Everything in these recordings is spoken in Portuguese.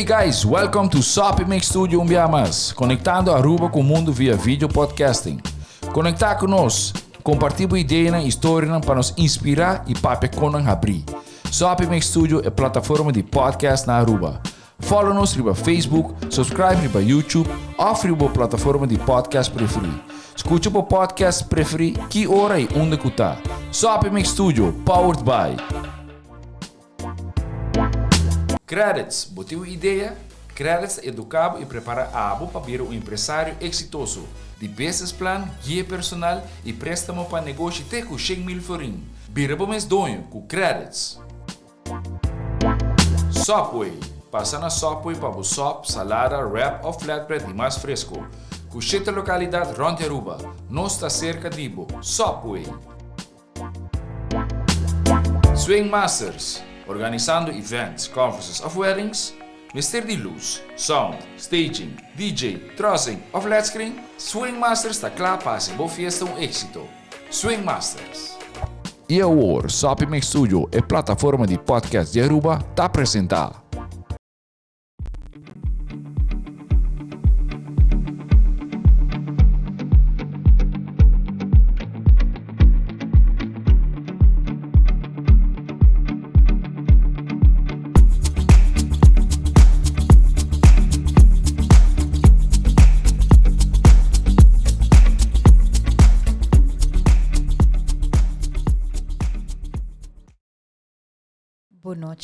Hey guys, welcome to Sopi Mix Studio Umbiamas, conectando Aruba com o mundo via vídeo podcasting. Conectar conosco, compartilhar ideias e histórias para nos inspirar e para nos abrir. Sopi Mix Studio é a plataforma de podcast na Aruba. Follow-nos no Facebook, subscribe no YouTube ou na plataforma de podcast preferida. Escute o podcast preferido que hora e onde que está. Sopi Mix Studio, powered by Credits, botou ideia? Credits educa e prepara a abo para vir um empresário exitoso. De business plan, guia personal e préstamo para negócio até com 100,000 forinhos. Vira para mês donho com Credits. Subway. Passa na Subway para o sop, salada, wrap ou flatbread e mais fresco. Com 7 localidades ronde Aruba. Nós está cerca de Ibo. Subway. Swing Masters. Organizando events, conferences of weddings, Mister de luz, sound, staging, DJ, trussing of flat screen, Swing Masters está claro para ser boa fiesta éxito. Swing Masters. E agora, Sopi Mix Studio, a plataforma de podcast de Aruba, está apresentar.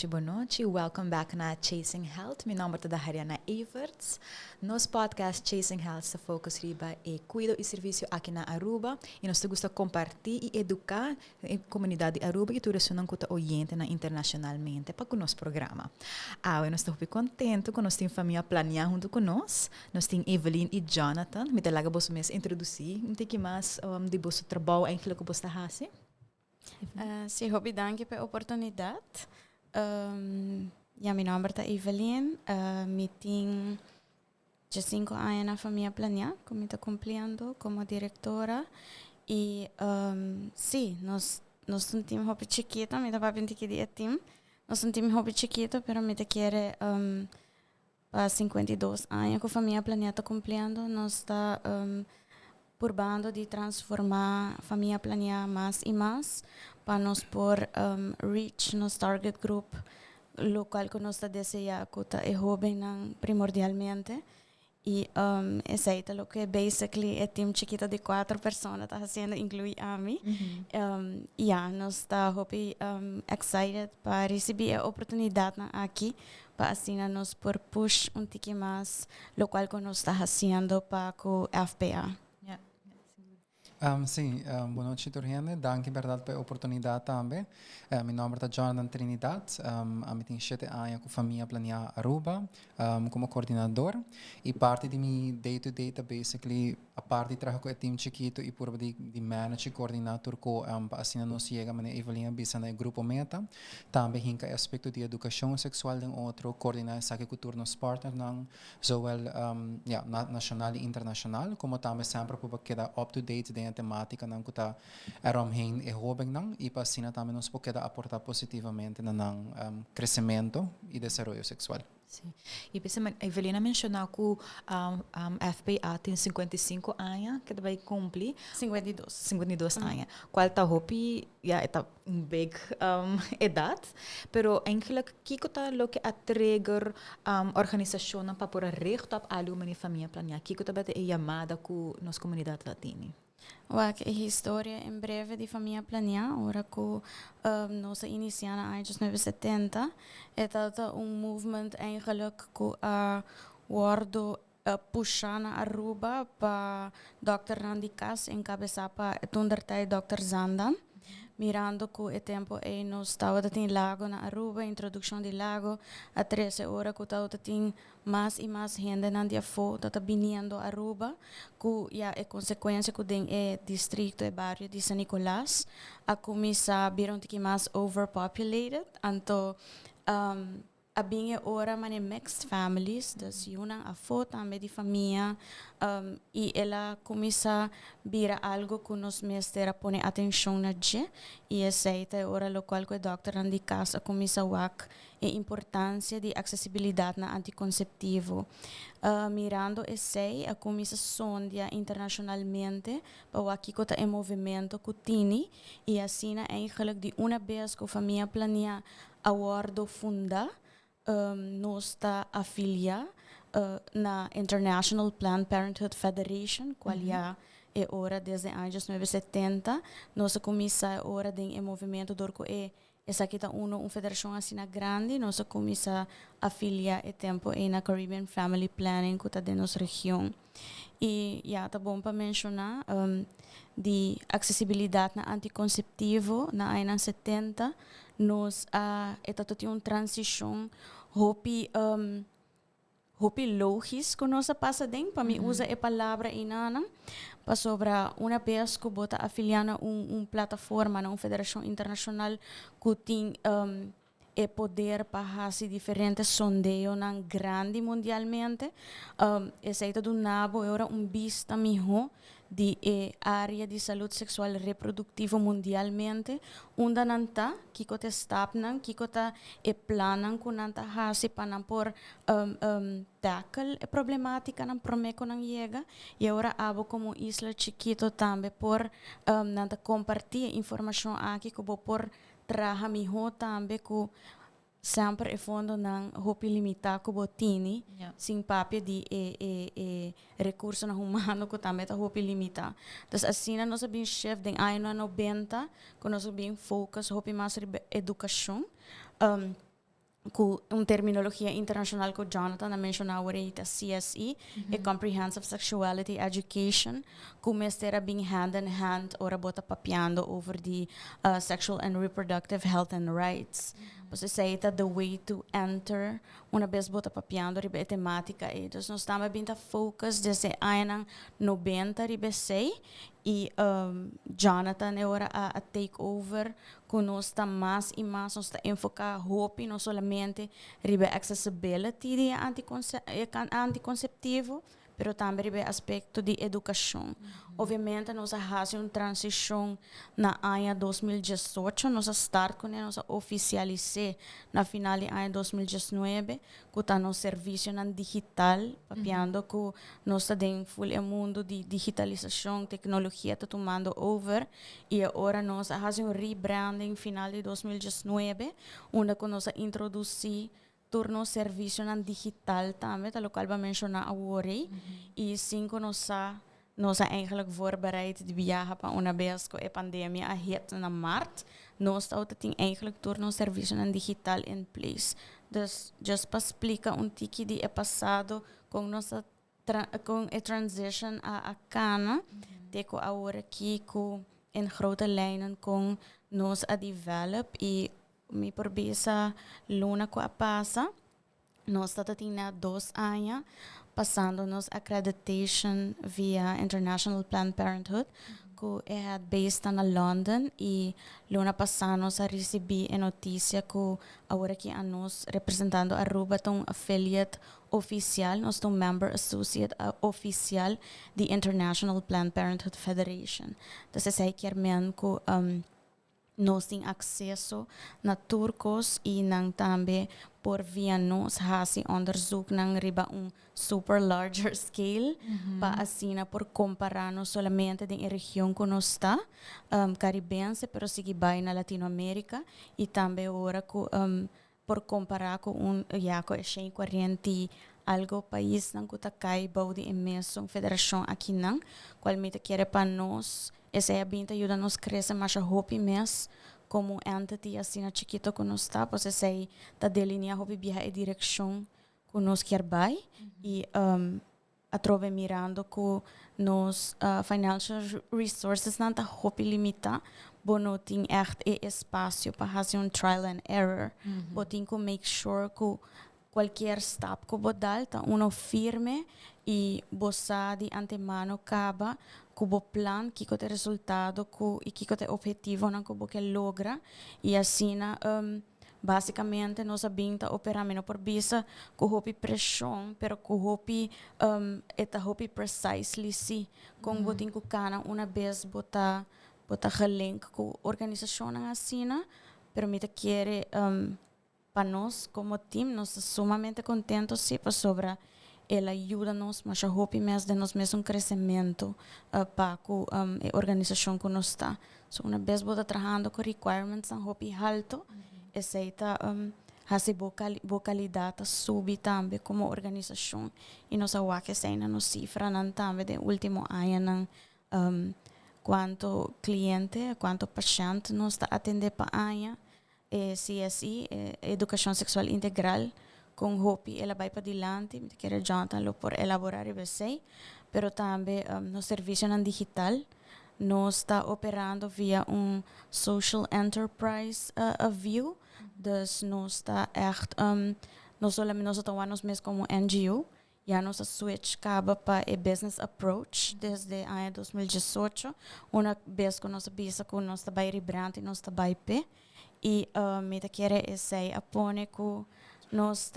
Boa noite. Welcome back na Chasing Health. Meu nome é Hariana Everts. Nosso podcast Chasing Health se foca riba e cuido e serviço aqui na Aruba. E nós gostamos de compartilhar e educar a comunidade de Aruba e tudo isso não custa oriente internacionalmente para o nosso programa. Nós estamos muito contentes que nós temos família planeada junto com nós. Nós temos Evelyn e Jonathan. Me dá logo você mesmo introduzir um pouco mais de vosso trabalho que você está fazendo. Sim, dank pela oportunidade. Meu nome é Evelyn. Eu tenho 5 anos na família planeada, como estou cumprindo como diretora. E sim, nós não temos hobby chiquito, eu estava vendo que dia time. Nós não temos hobby chiquito, mas eu quero para 52 anos que a família planeada está cumprindo. Nós está probando de transformar a família planeada mais e mais para nós por reach nos target group local que nós está desejando que é jovem primordialmente e esse é o que basically é time chiquito de 4 pessoas está fazendo incluir a mim nós está excited para receber a oportunidade aqui para assim nós por push pouco mais local que nós está fazendo para o FPA. Sim, boa noite, Toriane. Danke verdade pela oportunidade também. Meu nome é Jonathan Trinidad. Eu tenho 7 anos com a família planeada Aruba como coordenador. E parte de meu day-to-day é basically a parte de trabalho com o time chiquito e por de manager coordenador com assim nós chegamos a Evelyn bisa no grupo meta. Também hinca aspecto de educação sexual em outro coordenar essa cultura nos partners não zowel nacional e internacional como também sempre para quedar up to date de temática não que está eromheen e jovem não e para assim também nos pode aportar positivamente no crescimento e desenvolvimento sexual. Sim. E a Evelina mencionou que o FPA tem 55 anos, que vai cumprir 52 anos. Qual está está uma big idade, pero eigenlijk kiko ta lo que a trigger organização para pôr recht op aluma na família planear. Kiko ta bate chamada com nossa comunidade latina. A história em breve de família planeada, ora que nós iniciamos em 1970, é movimento eigenlijk que a wordo puxar na Aruba para Dr. Randy Kass encabeçar para tundertij Dr. Zanda. Mirando que o tempo é nós estava em lago na Aruba, introdução de lago, a 13 horas que estava tem mais e mais gente na dia fora, está vindo a Aruba, que é consequência que tem distrito e bairro de San Nicolás, a começar a virar mais overpopulated, então abinge ora mane mixed families, dus yunang afo tambe di família, e ela começa vira algo que nos mestera pone atenção na je, e aceita ora lo qual que doctor andi casa começa wak e importância de acessibilidade na anticonceptivo. Mirando essay, a começa sondia internacionalmente para o aqui em movimento que tini, e assim eigenlijk de uma vez que a família plania awardo funda, nós está afiliado na International Planned Parenthood Federation, qual é ora desde anos 1970, nós começa ora em movimento dorco essa aqui tá uma federação assim grande, nós começa a afiliar e tempo na Caribbean Family Planning que tá dentro nossa região. E tá bom para mencionar de acessibilidade na anticonceptivo na anos 70, nós tinha uma transição hopi logis que nós passa dentro, para mim usa a palavra inana, para sobra uma vez que bota afiliar uma plataforma, uma federação internacional que tem poder para fazer diferentes sondeios grande mundialmente. Esse do nabo era vista melhor de área de saúde sexual e reprodutiva mundialmente, onde nanta que te estapnan, que te planan com nanta hasi para por tackle a problemática nan promeco nan llega, e agora abo como isla chiquito também por nanta compartir informação aqui que por traha miho também que sempre é fundo não hopi limitar que botini sem papel de recurso na humano que também tá hopi limitar. Dus assim nós bem chef den ano 90 que nós bem focus hopi mais educação com uma terminologia internacional que Jonathan mencionou ahorita, CSE, Comprehensive Sexuality Education, que mestra bem hand in hand, ora bota papiando over the sexual and reproductive health and rights. Você sei the way to enter, uma vez bota papiando ribe temática e então nós estamos bem focus desde ano 90 ribe sei e Jonathan agora a take over que nós está mais e mais nós está enfocar hope não somente ribe accessibility de anticonceptivo, pero também ribe aspecto de educação. Obviamente nós fazemos uma transição na ano 2018, nós start com nós oficializar na final de ano 2019 que está no serviço digital, papiando que nós está em full mundo de digitalização, tecnologia está tomando over e agora nós fazemos um rebranding final de 2019, onde nós introduzir turno serviço digital também, tal qual vai mencionar agora, e cinco nós eigenlijk voorbereid de viaje para uma vez que a pandemia het na maart, nós temos eigenlijk turno serviço digital in place. Dus just para explicar tiki de passado com nossa com a transition a cana, teco agora aqui com em grote lijnen com nós a develop e me por bisa luna ko a passa, nós temos 2 anos passando-nos accreditation via International Planned Parenthood, que é based na London, e luna passamos a receber a notícia que agora que a nós representando a Aruba um affiliate oficial, nós um member associate oficial de International Planned Parenthood Federation. Então, é que nós temos acesso na turcos e também por via nós hasi onderzoek nang riba super larger scale para assim por comparar não somente de região que nós está caribense, pero sigue vai na Latinoamérica e também agora por comparar com com a 140 algo país nang kuta kai baudi imenso federação aqui nang qual meta quer para nós essa é a binta ajuda nos crescer mais a hope mes como entity assim na chiquito que nós está, você sei da delinear hope via a direção que nós quer vai e a trove mirando que nos financial resources não tá hope limita, bono tem echt espaço para fazer trial and error, botin que make sure que qualquer step que bodal tá uno firme e bossa de antemano acaba cubo plan, que é resultado e que é objetivo não cubo que logra e assim basicamente nós sabinta operamento por bisa com hopi pressão, pero com hopi eta hopi precisely si com botin ku kana uma vez bota gelink com organização na assina, pero mita quiere para nós como team nós sumamente contentos sim sobre ela ajuda-nos, mas a hopi mes de nós mesmo crescimento para a organização que nós está. So uma vez bota trabalhando com requirements ang hopi alto, aceita hasi vocalidade subi também como organização e nós awake sei na nos cifra nan também de último ano ng quanto cliente, quanto paciente nós está atender para ano, CSI, educação sexual integral. Com hopi ela vai para dilante, me quer Jonathan lo por elaborar e sei, pero também no serviço nan digital nós está operando via social enterprise view, dus nós está echt nós solamente nós atuamos mesmo como NGO, já nós switch acaba para a business approach desde ano 2018, uma vez que nós visa que nós está vai rebrand e nós está vai pe e me quer sei apone que nós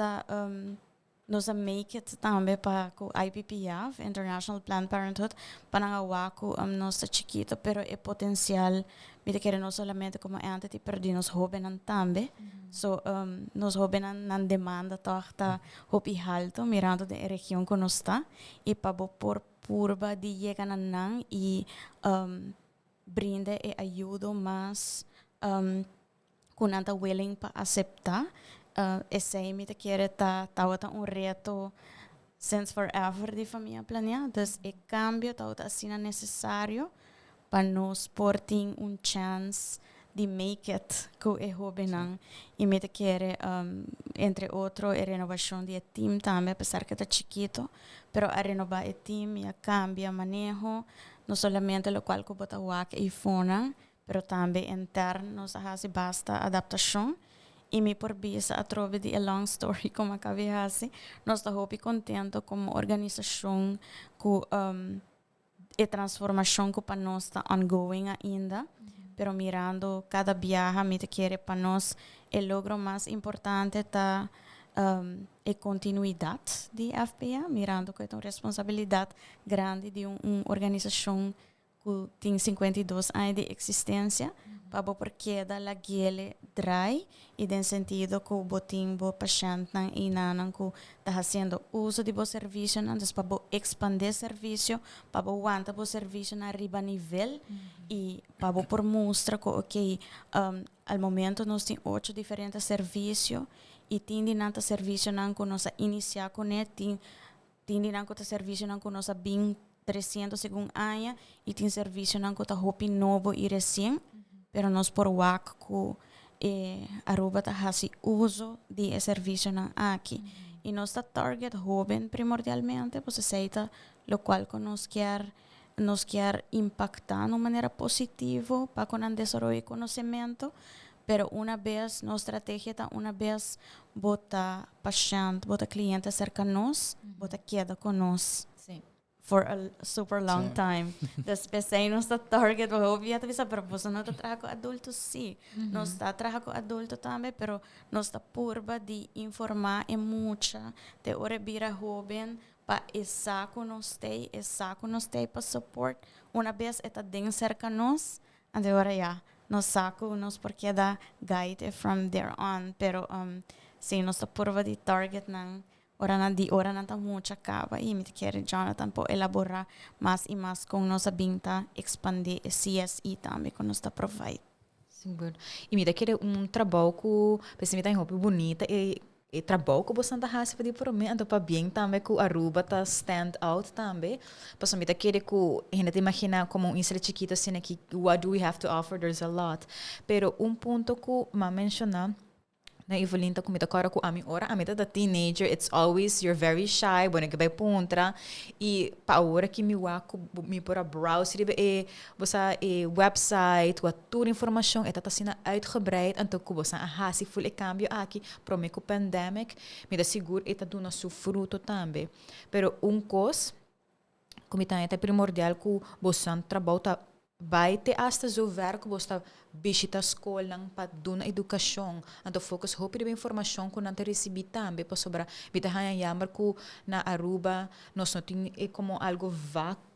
make it também para o IPPF, International Planned Parenthood, para nangawa ko nós chiquito, pero é potencial, me quer não somente como entity, pero de nós jovens também. So, nós jovens nan demanda toda hopi alto, mirando de região que nós está, e para por purba de chegar nan e brinde e ajuda mais com nada willing para aceitar. Esse me te quer tauta reto since forever de família planear, dus e cambio tauta assim necessário para nós porting chance de make it com e hobenang e me te quer entre outro a renovação de team também, apesar que está chiquito, pero a renovar o team e cambia manejo, não somente o qual que bota wak e fona, pero também interno nos hace basta adaptação. E me por bisa a trove de a long story como acabei assim, nós estamos contentes como organização com a transformação que para nós está ongoing ainda, pero mirando cada viagem me te quer para nós o logro mais importante está a continuidade de FPA, mirando que é uma responsabilidade grande de uma organização que tem 52 anos de existência, para porque da la guele drai e den sentido que o botim bo paciente nan e nanan que está fazendo uso de bo serviço nan des para bo expandir serviço para bo aguanta bo serviço na riba nível e para bo por mostra que ok al momento nós tem 8 diferentes serviços e tem dinanta serviço nan que nós iniciar com tem dinanta serviço nan que nós bem 300 segundo ano e tem serviço nan que tá hopi novo e recém. Pero nós por WAC que Aruba está fazendo uso de serviço aqui. E nós está target jovem primordialmente, pois aceita o qual que nós quer impactar de uma maneira positiva para com o desenvolvimento de conhecimento, pero uma vez nossa estratégia está uma vez bota paciente, bota cliente cerca de nós, bota queda com nós. For a super long time. Después aí nós está target, obviamente, pero você não está trabalhando com adultos, sim. Nós está trabalhando com adultos também, pero nós está purba de informar e muita, de hora vira jovem, para essa que nós tem para support. Uma vez está dentro cerca de nós, e agora já, nós saco, nós porque dá guide from there on, pero sim, nós está purba de target não. Ora não está muito acaba e me quer Jonathan por elaborar mais e mais com nossa binta expandir o CSI também com nossa provide. Sim, bom. E me quer trabalho que pensa me tá roupa bonita e trabalho que você anda fazendo para por mim ando para bem também que a Aruba tá stand out também. Pensa me quer que a gente imagina como isla chiquita assim aqui what do we have to offer, there's a lot. Pero ponto que me mencionar na Evelyn ta kumita kara ko ami ora ami ta teenager, it's always you're very shy when ik by puntra e pa ora que mi wa ko mi pora browse ribe bosa website wat tour informação eta sina uitgebreid en to ko bosa hasi full cambio aqui pro me ko pandemic me da seguro eta duna su fruto também pero cos kumita é primordial que bosan trabalho vai te hasta zover que você visita a escola para dar educação, então focus hope de informação que não te recebi também para sobre bita hanya yamar que na Aruba nós não tem é como algo vago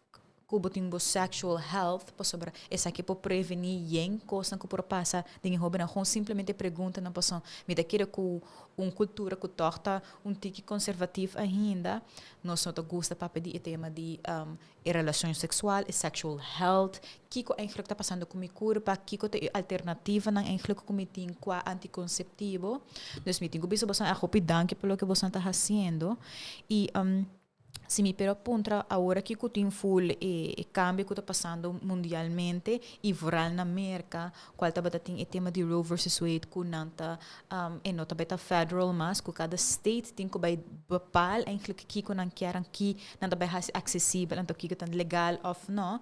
que botin bo sexual health para sobre essa aqui para prevenir yen coisa que por passa de hobby não simplesmente pergunta na pessoa me daquele com cultura que torta tique conservativo ainda nós não gosta para pedir o tema de relação sexual e sexual health que eigenlijk está passando com cura para que tem alternativa na eigenlijk com tem qua anticonceptivo dus me tenho visto bastante a hope danke pelo que você está fazendo e se me pero puntra agora que eu tenho full e cambio que está passando mundialmente e voral na América qual tá bata tem o tema de Roe versus Wade que nanta e nota beta federal mas que cada state tem que vai bepal eigenlijk que não querem que nanta vai acessível então que tan legal of no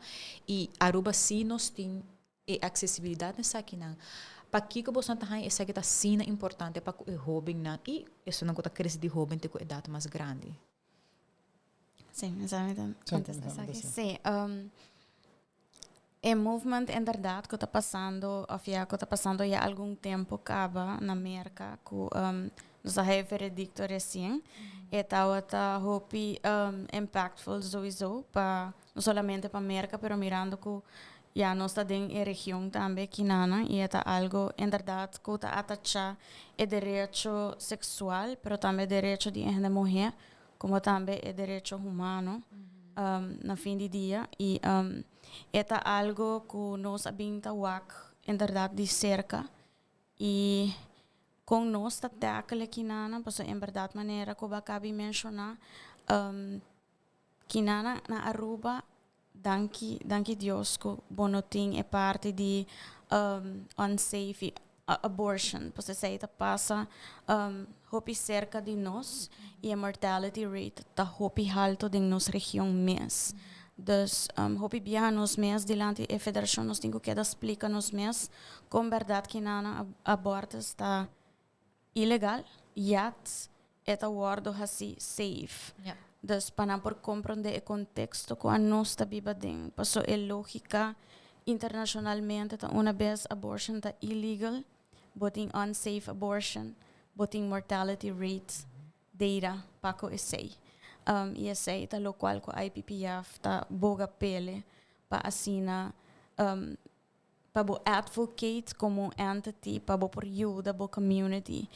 e Aruba sim nós tem e acessibilidade nessa aqui não para que você tá aí essa que tá sina importante para o hobby não e isso não conta crescer de hobby tem que idade mais grande. Sim, exatamente. Sim. Sim, o movimento, em verdade, que está passando, que está passando já há algum tempo, acaba na América, que nos é veredicto recém, e está hope impactful sowieso, não somente para a América, mas mirando que já nós está em região também, que nana, e é algo, em verdade, que está atacha o direito sexual, mas também o direito de uma mulher, como também é direito humano na fim de dia e é algo que nós abinta em verdade de cerca e com nós está tackle aqui nana porque em verdade maneira que eu acabei mencionar que nana na Aruba danke Deus que bonoting é parte de unsafe abortion, porque se está passa hopi cerca de nós e a mortality rate está hopi alto de nossa região mês. Dus hopi viaja nos mês delante a federação nos tenho que explicar nos mês com verdade que nana aborto está ilegal, yet é word assim safe. Yeah. Dus para por compreender o contexto que a nós está vivendo, passo é lógica internacionalmente tá uma vez abortion tá illegal, boting unsafe abortion, boting mortality rate data paco essay. E essay tá lo qual ko IPPF tá boga pele pa assina pa bo advocate como entity pa bo por ajuda bo community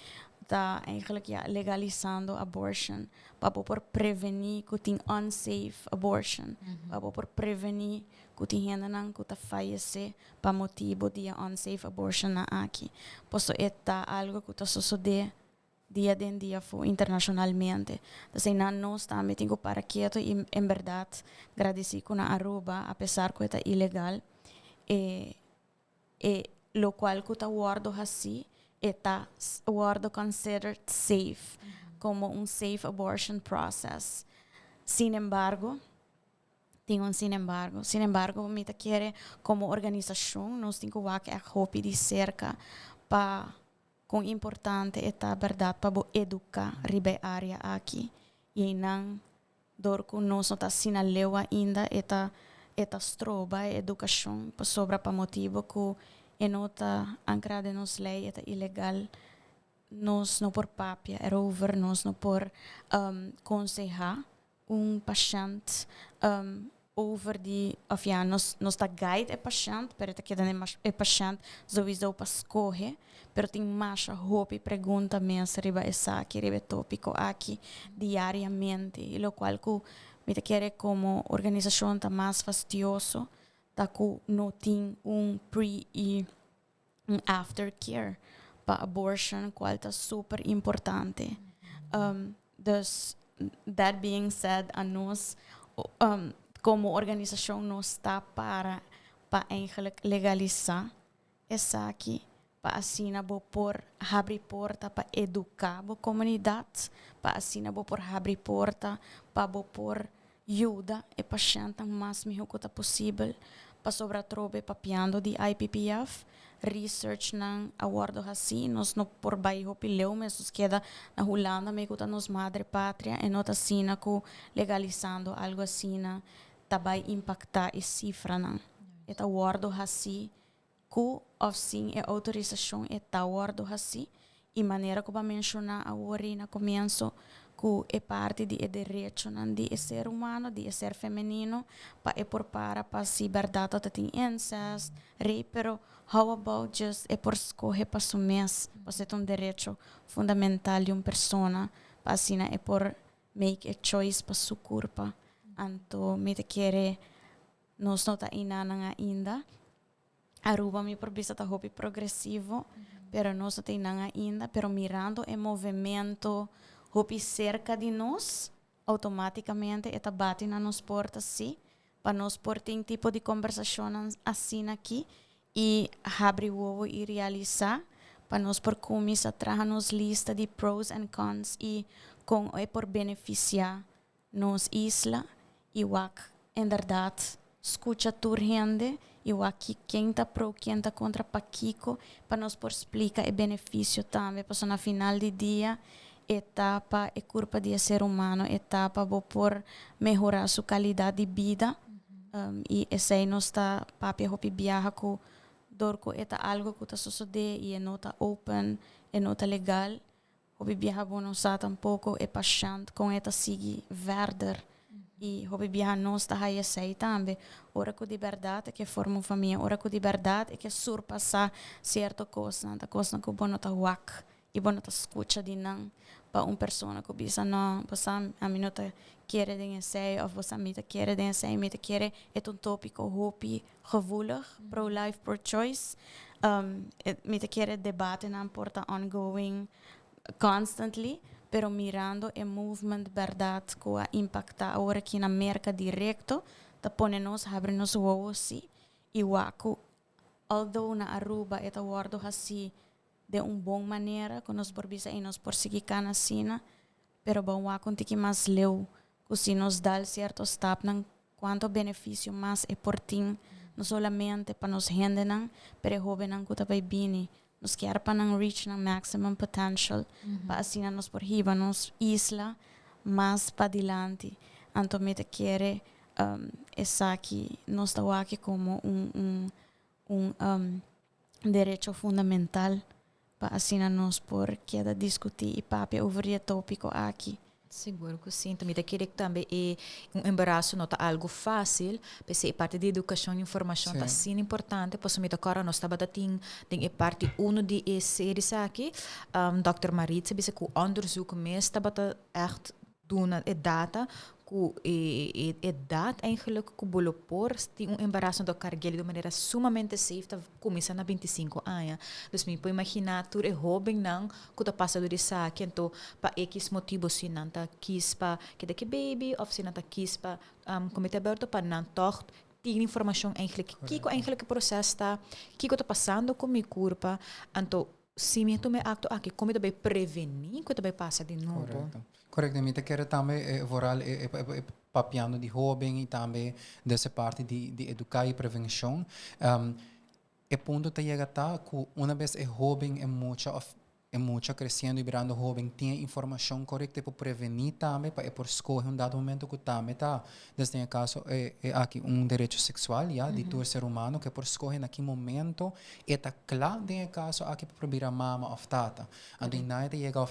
tá eigenlijk ja legalizando abortion pa bo por prevenir que tem unsafe abortion pa bo por prevenir que tem gente não que tá fallecer pa motivo de unsafe abortion na aqui posso eta algo que tá suceder dia em dia internacionalmente então nós também temos para quieto e em verdade agradecer com a Aruba apesar que é ilegal e lo qual que tá guardo assim está guardo considered safe como safe abortion process. Sin embargo, me quer como organização nós temos que hopi de cerca para com importante é verdade para educar ribe área aqui e não dor com nós não está sinaleu ainda eta stroba a educação para sobra para motivo que e nota ancrada nos lei é ilegal nós não por papia é over nós não por aconselhar paciente over de nós está guide é paciente pero que é paciente sowieso para escolher pero tem mais hope pergunta mesmo riba essa que riba tópico aqui diariamente e lo qual que me quer como organização tá mais fastidioso tá que não tem pre e aftercare para abortion qual está super importante dus that being said a nós como organização não está para eigenlijk legalizar essa aqui para assim bo por abrir porta para educar a comunidade para assim bo por abrir porta para bo por ajuda e paciente mais melhor que possível para sobre trobe papiando de IPPF research nang awardo assim nós não por bairro pileu mas nos queda na Holanda me que nos madre pátria e nota sina que legalizando algo assim tá vai impactar e cifra não eta wardo hasi ku of sim é autorização eta wardo hasi e maneira como mencionar a ori na começo que é parte de direito de ser humano, de ser feminino, para por para liberdade de ter incest, rape, pero how about just é por escolher para o mês, para ser um direito fundamental de uma pessoa, para assim é por make a choice para sua corpo, então me te querer nós não tá inana ainda, Aruba me por vista tá hobby progressivo, pero nós não tem nada ainda, pero mirando o movimento hobby cerca de nós, automaticamente está batendo na nos portas sim, para nós por ter tipo de conversação assim aqui e abrir o ovo e realizar, para nós por começar a trazer nos lista de pros and cons e com é por beneficiar nos isla e wak em verdade escuta tur gente e aqui quem está pro quem está contra paquico para nós por explicar o benefício também para na final de dia etapa é culpa de ser humano etapa vou por melhorar sua qualidade de vida e esse aí não está papi hopi viaja com dorco eta algo que está suceder e não está open e não está legal hopi viaja bom não está tampouco é paixão com eta sigue verder e hopi viaja não está aí esse também ora que de verdade é que forma uma família ora que de verdade é que surpassar certa coisa da coisa que bom não está wak e bom não está escuta de não para uma pessoa que bisa não você a mim não está querer de esse ou você me está querer de esse me está querer é tópico hopi gevoelig pro life pro choice me está querer debate não porta ongoing constantly pero mirando o movimento verdade que impacta agora aqui na América direto tá pone-nos abre-nos o ovo assim e waku although na Aruba é wardo assim de uma boa maneira que nós por bisa e nós por seguir cana sina pero bom waku tem que mais leu que se nos dá certo step nan quanto benefício mais é por tim não solamente para nos rende nan pero jovem nan que tá vai bini nos quer para não reach na maximum potential para assim nos por riba nos isla mais para adiante então me te quer essa aqui nós está aqui como direito fundamental para assim nos por queda discutir e papi over o tópico aqui. Seguro que sim. Também querer que também é embaraço não está algo fácil, porque é parte de educação e informação está sim importante, pois me agora nós estava dating é parte de séries aqui, Dr. Maritza disse que o onderzoek mesmo estava echt doen a data que a data eigenlijk que bolo por tem embaraço do carguel de maneira sumamente safe tá começa na 25 anos dus me pode imaginar tu é jovem não que tá passando de saque então para x motivo se não tá quis para que daqui baby ou se não tá quis para comete aberto para não tocht tem informação eigenlijk que eigenlijk processo tá que tá passando com meu corpo então se me tu me acto aqui como também prevenir que também passa de novo corretamente quero também voral papiando de jovem e também dessa parte de educar e prevenção é ponto que chega tá que uma vez é jovem é muito crescendo e virando jovem tem informação correta para prevenir também para por escolher dado momento que também tá desde o caso é aqui direito sexual já de todo ser humano que por escolher naquele momento é tá claro no caso aqui para virar mama ou tata então não chega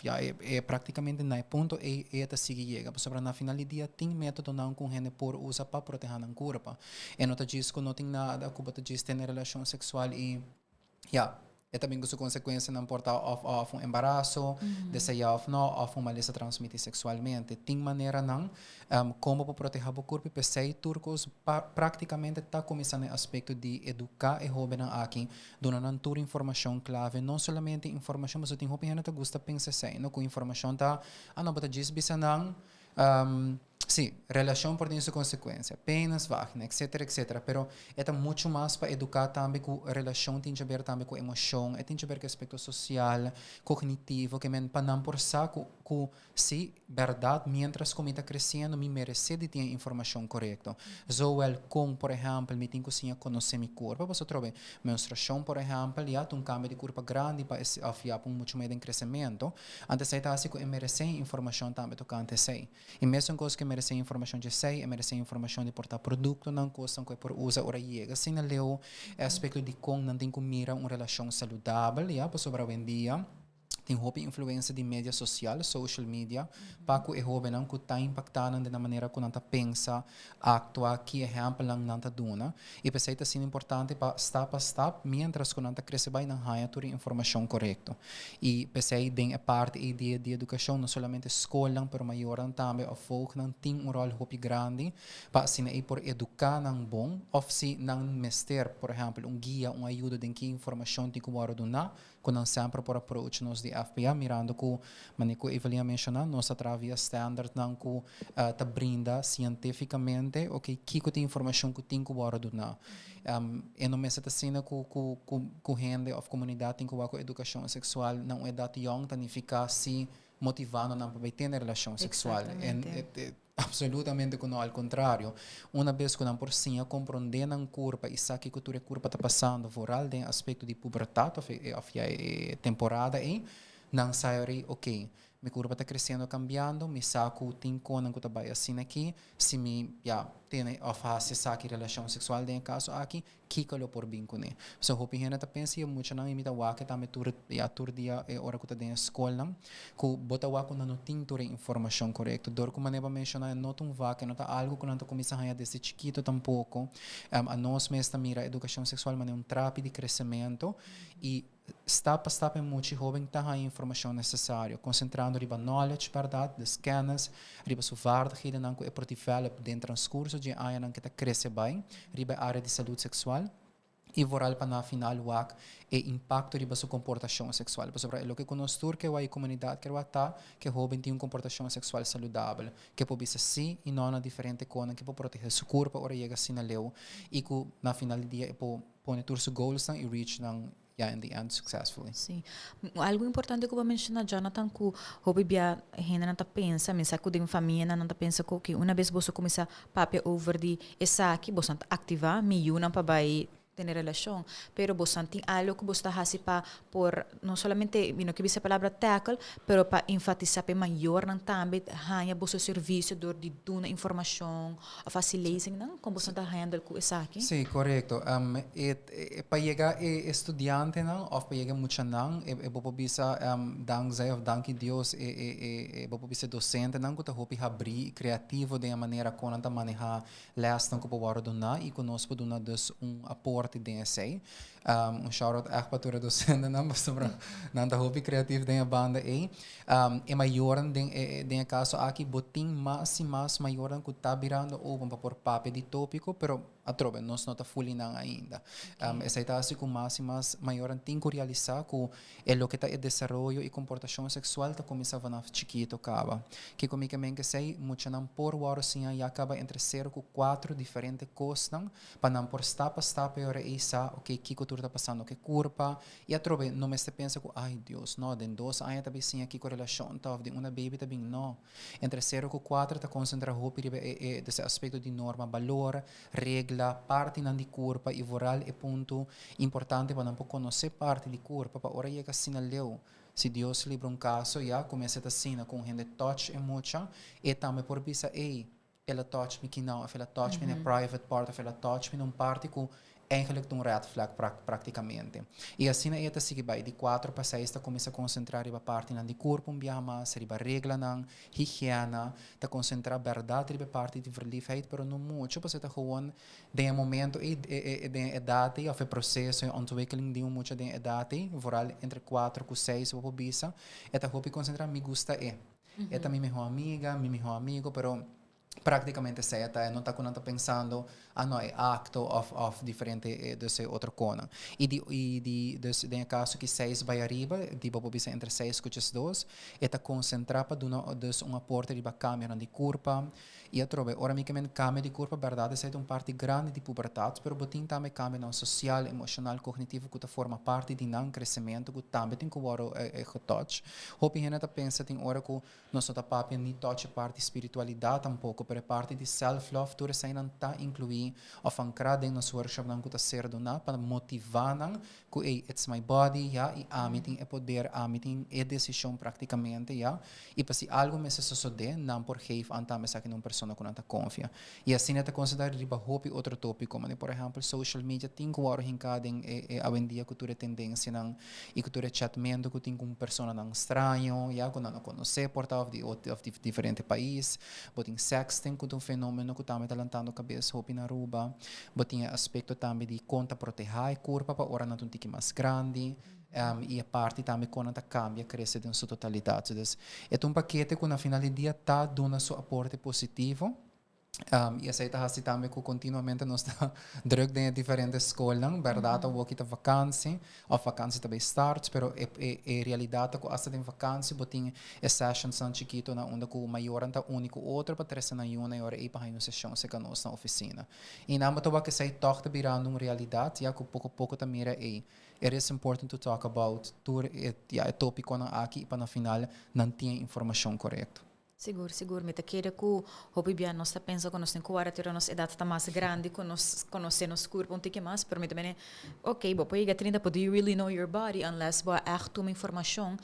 já é praticamente no ponto é tá seguir chega sobre na final do dia tem método não com gente por usar para proteger o corpo e não tá diz que não tem nada que pode diz ter relação sexual e é também com consequência não importa of embaraço, desejar of uma lista transmitir sexualmente. Tem maneira não como para proteger o corpo, pensei turcos praticamente está começando o aspecto de educar e jovem aqui, dando toda informação clave, não somente informação, mas tem jovem que gosta de pensar assim, não com informação tá, não pode dizer bisa não sim, relação por sua consequência, penas, vagina, etc, etc. Pero é muito mais para educar também com relação tem a ver também com emoção, tem a ver com aspecto social, cognitivo, que men para não por saco que sim, verdade, mientras que está crescendo, me merece de ter informação correta. Zowel com, por exemplo, me tenho que conhecer meu corpo, você trouxe menstruação, por exemplo, já tem um cambio de corpo grande para afiar para muito mais em crescimento. Antes aí tá assim que merece informação também tocante sei. E mesmo coisa que merece informação de sei, merece informação de portar produto, não coisa que por usa ora chega. Assim, leu aspecto de como não tem que mirar uma relação saudável, já, para sobre o dia. Tem roupa influência de mídia social, social media, para que o jovem não está impactando de maneira que não pensa, atua, que exemplo não está dando. E pensei que é importante para step a step, mientras que não está crescendo bem, não há a informação correta. E pensei que a parte de educação, não somente escola, mas maior também, o foco não tem um rol muito grande, para assim, por educar não bom, ou se não mester, por exemplo, guia, ajuda de que informação tem que dar, que não sempre por approach nos de FPA, mirando que, manico Evelinha mencionou, nós através standard não que te brinda cientificamente, ok, que tem informação que tem que dar. E não me senta assim que gente ou comunidade tem que com educação sexual não é data young, tanifica se motivando não para ter relação sexual. Absolutamente que não, ao contrário. Uma vez que não por sim compreender a curva e sabe que a curva está passando, voral tem aspecto de pubertade, temporada, e não sai, ok, minha curva está crescendo, cambiando, me saco, tem coisa que está assim aqui, se me, tem a fase, saque relação sexual, tem caso aqui, que eu por bem com ele. So, hopi hena ta pensa, muito não imita wake, tá me tur dia, hora que está na escola, que bota wake não tem tur informação correta. Dor como neba mencionar, não um wake, não tá algo que não tá começando a desde chiquito tampouco. A nós mesmo mira educação sexual, mas é um trapo de crescimento e step a step muito jovem tá a informação necessária, concentrando riba knowledge, verdade, de scanners, riba sua vaardigheden não que é por develop dentro do transcurso de área não que tá crescer bem, riba área de saúde sexual e voral para na final wak e impacto riba sua comportação sexual. Por exemplo, o que conosco que a comunidade que tá que jovem tem uma comportação sexual saudável, que pode ser sim e não na diferente coisa que pode proteger seu corpo ora chega assim na leu e que na final do dia pode pôr todos os goals e reach não in the end successfully. Sim. Algo importante que eu vou mencionar, Jonathan, que o hobby bia gente não tá pensa, mas que de família não tá pensa que uma vez você começar papel over de essa aqui, você ativar milhão para vai ter relação, pero você tem algo que você está para por não somente, que dice a palavra tackle, pero para enfatizar para maior não também hanya você serviço de duna informação, a facilizing não, como você está handle com essa aqui? Sim, correto. Para chegar estudante não, ou para chegar muito não, vou bisa dankzij of dank Deus, vou bisa docente não, que tá hopi abrir criativo de maneira como anda manejar les não que pode donar e conosco donar dus aporte de essay. Shout-out echt para toda docente não, mas sobre não tá hopi criativo de banda e maior de caso aqui botin mais e mais maior que tá virando open para por papel de tópico, pero a trove nós não está fully não ainda. Essa está assim com mais e mais maior tem que realizar que é o que está o desenvolvimento e comportação sexual está começando a chiquito acaba. Que comigo que sei muito não por hora sim e acaba entre 0 e 4 diferentes coisas não para não por step ora isa ok que cultura está passando que curva e a trove não me se pensa que ai Deus não den dos aí também sim aqui com relação tá de uma baby também não entre 0 e 4 está concentrado hopi desse aspecto de norma valor regra parte não de curva e voral é ponto importante para não conhecer parte de curva para ora chega assim na leu se Deus livra caso já começa a assina com gente touch emotion e também por bisa ela touch me que não ela touch me na private part ela touch me num parte com eigenlijk um red flag praticamente. E assim é que sigue vai de 4 para 6 está começa a concentrar riba parte de corpo biha mais riba regla não higiene está concentrar verdade riba parte de verliefheid pero não muito para está gewoon de momento e de idade of processo de ontwikkeling de muito de idade vooral entre 4 e 6 vou bisa eta hopi concentrar me gusta eta minha melhor amiga meu melhor amigo pero praticamente certa não está pensando é acto of diferente desse outra cona. Dus den caso que 6 vai arriba, tipo bisa entre 6 coches 2, eta concentrar para dus un aporte riba câmera de curva. E trobe, ora mi kemen câmera de curva, verdade, é uma parte grande de pubertade, pero botin também câmera não social, emocional, cognitivo, que forma parte de não crescimento, que também tem que waro touch. Hopi hena ta pensa tem ora que nós tá papi ni touch parte espiritualidade tampouco, pero parte de self love, tudo sai não tá incluir of ancrado em nosso workshop não que tá ser dona para motivar não que it's my body, ja, e amiting é poder, amiting é decisão praticamente, ja, e para se algo me se suceder, não por geef anta me sa que não persona com anta confia. E assim é ta considerar riba hopi outro tópico, como por exemplo social media tem que waro hinkading hoje em dia cultura tendência não e cultura chatmento que tem com persona não estranho, ja, que não conhece porta of diferente país, botin sexting que um fenômeno que também tá lantando cabeça hopi na Aruba, botin aspecto também de conta proteger curva para ora não que mais grande e a parte também quando ela cambia cresce em sua totalidade. Então é um paquete que na final do dia está dando seu aporte positivo e aceita assim também que continuamente nós está druk em diferentes escolas, verdade, ou que está vacância, ou vacância também starts, pero é realidade que hasta em vacância botin sessions são chiquito na onde o maior anta único outro para três na uma hora e para uma sessão se canos na oficina. E na matou que sai toca virando uma realidade, já que pouco a pouco também it is important to talk about é tópico na aqui para na final não tinha informação correta. Seguro. Me queda que hopi bem nós tá pensa que nós tem 40 anos idade tá mais grande que nós conhecemos corpo um tique mais, pero me também ok, bo pega 30, but do you really know your body unless bo echt uma informação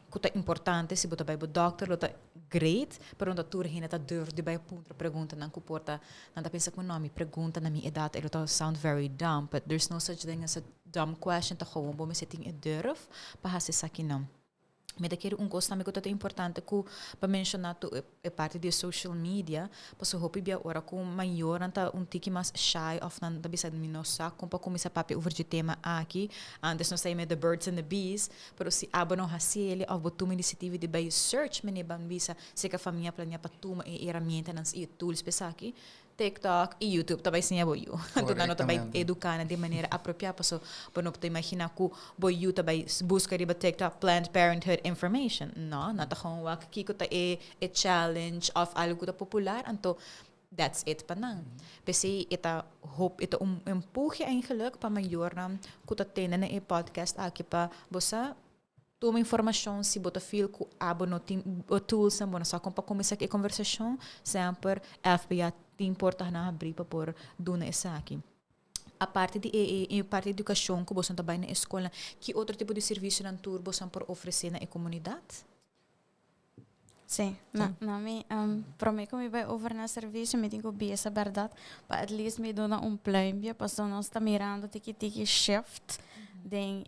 que tá importante se botar para o doctor, tá great, pero não tur hina tá dur de vai ponta pergunta não que porta, não tá pensa que nome pergunta na minha idade, ele tá sound very dumb, but there's no such thing as a dumb question, tá gewoon bo me setting a durf para hacer isso aqui não. Me daquele coisa também que é importante que para mencionar é parte de social media, porque eu hope bia ora com maior anta tique mais shy of nan da bisa de minosa com para começar papo over de tema aqui, antes nós saímos the birds and the bees, pero se abono hasele of botum iniciative de by search mene ban bisa se que a família plania para tuma e ferramenta nas e tools pesaki TikTok e YouTube também sim é boiu. Então não também educar de maneira apropriada, porque para não poder imaginar que boiu também busca riba TikTok Planned Parenthood information. Não tá com o que é challenge of algo que é popular, então that's it pa nang. Pesi ita hope ita empurre eigenlijk para maior na que tá tendo na podcast aqui para você toma informação se bota feel que abono tem o tools não só para começar a conversação sempre FBI te importa na abrir para por dona essa aqui. A parte de educação que você também na escola, que outro tipo de serviço na tour você por oferecer na comunidade? Sim, para mim como vai over na serviço, me tenho que essa verdade, para at least me dona pluimpje, para nós está mirando tiki shift, den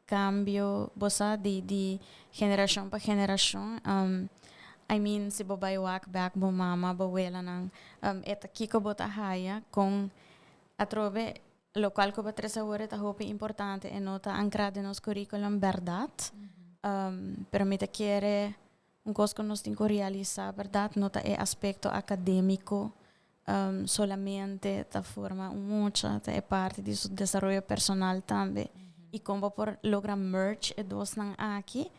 cambio, bossa de geração para geração. I mean, se bobai wak back bo mama, bo wela nang eta kiko bota haya com atrobe local ko batresa hora ta hope importante e nota ancrada nos curriculum verdade. Pero me te quiere coisa que nós tem que realizar, verdade? Nota é aspecto acadêmico, solamente ta forma mucha, ta é parte de seu desenvolvimento personal também. E como por lograr merge e dos nang aqui,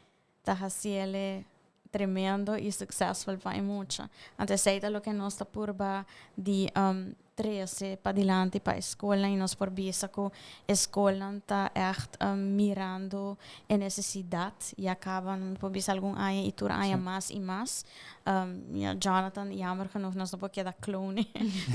ta hasiele tremendo e successful para mucho. Antes seita lo que nós está por de 13 para adiante para a escola e nós por bisa que a escola está echt mirando a necessidade e acabam por bisa algum ano e tur ano mais e mais. Jonathan, jammer genoeg, nós não podemos dar clone.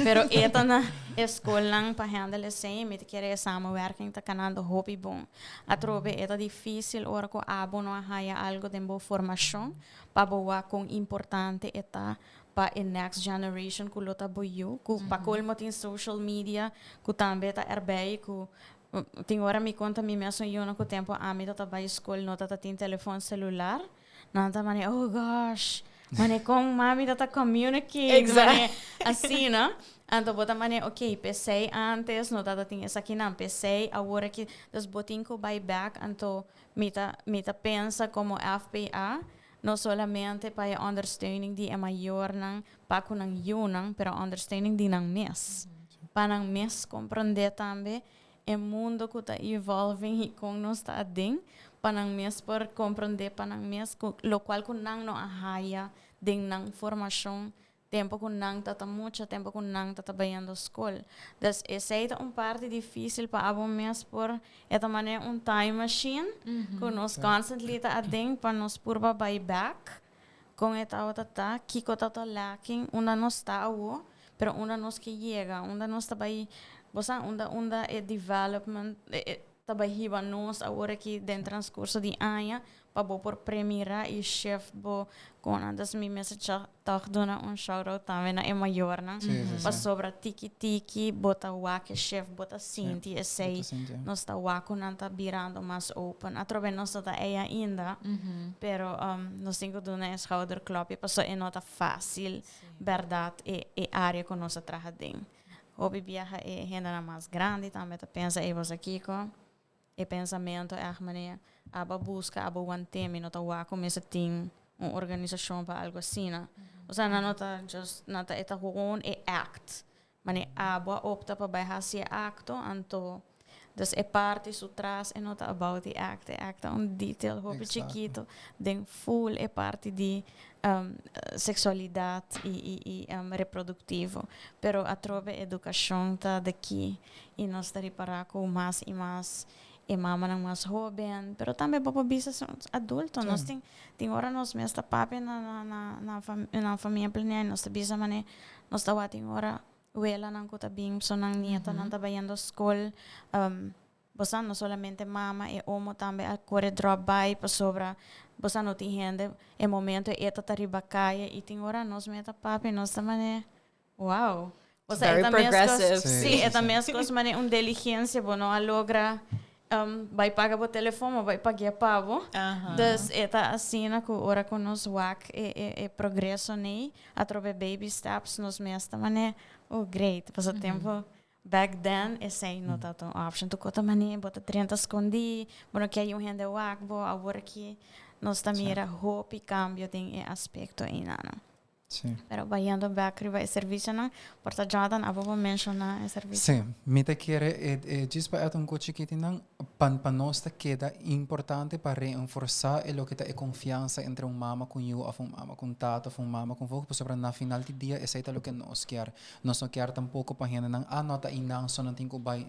Pero eta na escola para handle assim, me querer samenwerking tá canando hobby bom. A trobe eta difícil ora que abono a haya algo de boa formação para boa com importante eta para a next generation que lota boiu, que para colmo tem social media, que também tá erbei, que tem hora me conta me mesmo eu no tempo a mim tá vai escola nota tá tem telefone celular, não tá mane oh gosh, mane com mami tá communicate, mane assim, né? Então bota mane ok, pensei antes não tá tem essa aqui não, pensei agora que das botin que vai back, então me tá pensa como FPA não solamente para a understanding de maior nang para kunang yunang pero understanding din ng mes. para mes compreender também o mundo que está evolving e com nós está dentro, para mes por compreender para mes lo qual que não arraia de não formação tempo que não está muito tempo que não está trabalhando escola. Então, essa é uma parte difícil para a mes por esta maneira time machine que nós constantly está dentro para nós por buy back com esta outra tá que está lacking, onde nós está awo, pero onde nós que chega, onde nós está aí, você onde é development trabalhava nós agora aqui dentro do transcurso de ano para por premirar e chef bo com andas mi message tá dando shout out também na é maior na para sobre tiki bota wak chef bota sinti sei nós está wak não tá virando mais open através nós tá aí ainda pero nós temos que dar schouder klopje para é nota fácil verdade é área que nós trabalhamos hobby viaja é renda mais grande também tá pensa aí você aqui com e pensamento é a maneira aba busca aba one tema não tá lá começa tem uma organização para algo assim né ou seja não tá just não tá eta gewoon é act mas aba opta para baixar esse acto então dus é parte su tras e não tá about the act é um detail hobby chiquito den full é parte de sexualidade e reprodutivo pero a trove educação tá daqui e nós está reparar com mais e mais e mama não mais jovem, pero também para bisa adulto, nós tem hora nós mesmo papi na família plena, nós bisa mané, nós tá tem hora ela não conta bem, só não nieta não tá baiando escola, você não solamente mama e homo também a correr drop by para sobra, você não tem rende, é momento e tá riba caia e tem hora nós mesmo papi, nós tá mané, wow. Você Very progressive. Sim, é também as coisas mané diligência, bom, não logra vai pagar o telefone, vai pagar pago. Dus eta assim na que ora com nos wak e progresso nei através baby steps nos mesma mané. Oh great, passa tempo back then sei não tá tão option tu cota mané, bota 30 escondi, bueno que aí rende wak bo agora que nós tá mira hope e cambio tem aspecto aí nana. Sim. Pero vayando back riba serviço na, porta Jonathan abo mencionar serviço. Sim, me te quere diz para um coche que tem para nós queda importante para reforçar o que é confiança entre mama com eu, ou mama com tata, ou mama com vovô, sobre na final do dia esse é o que nós quer. Nós não quer tampouco para gente não anota e não só não tem que vai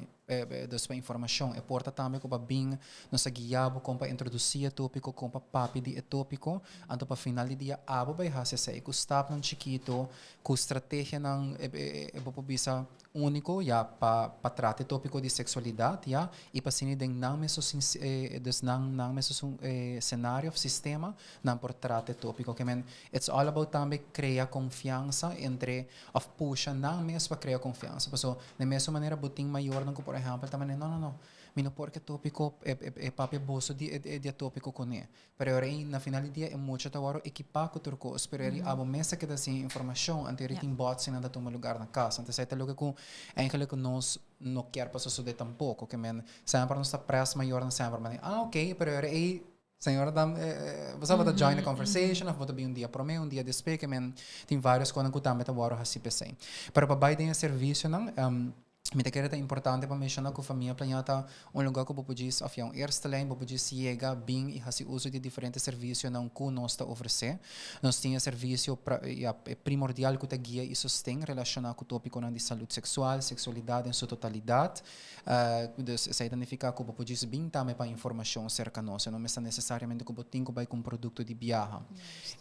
dessa informação. É porta também para bem nós guiabo com para introduzir tópico com para papi de tópico, então para final do dia abo vai fazer sei que stop num chiquito, com estratégia não é bisa único já para tratar tópico de sexualidade já e para sim den não mesmo não mesmo cenário sistema não por tratar tópico que men it's all about também criar confiança entre of puxa não mesmo para criar confiança porque na mesma maneira botin maior não por exemplo também não mino porque tópico é papi bolso de tópico com ele pero aí na final do dia é muito tawaro equipar com turco pero aí abo mesa que dá assim informação anterior tem bots em anda tomar lugar na casa então é algo que eigenlijk nós não quer passar isso de tampouco que men sempre nós está pressa maior na sempre mas ok pero aí senhora você vai join the conversation ou vai um dia para mim dia despegue men tem vários quando que também tawaro assim pensei para para bem serviço não me te quero é importante para mencionar que a família planeta lugar que você diz of yung eerste lijn você diz chega bem e faz uso de diferentes serviços não que nós está oferecer nós temos serviço primordial que te guia e sustém relacionado com o tópico de saúde sexual sexualidade em sua totalidade se identificar que você diz bem também para informação cerca nós não é necessariamente que você tem que vai com produto de viagem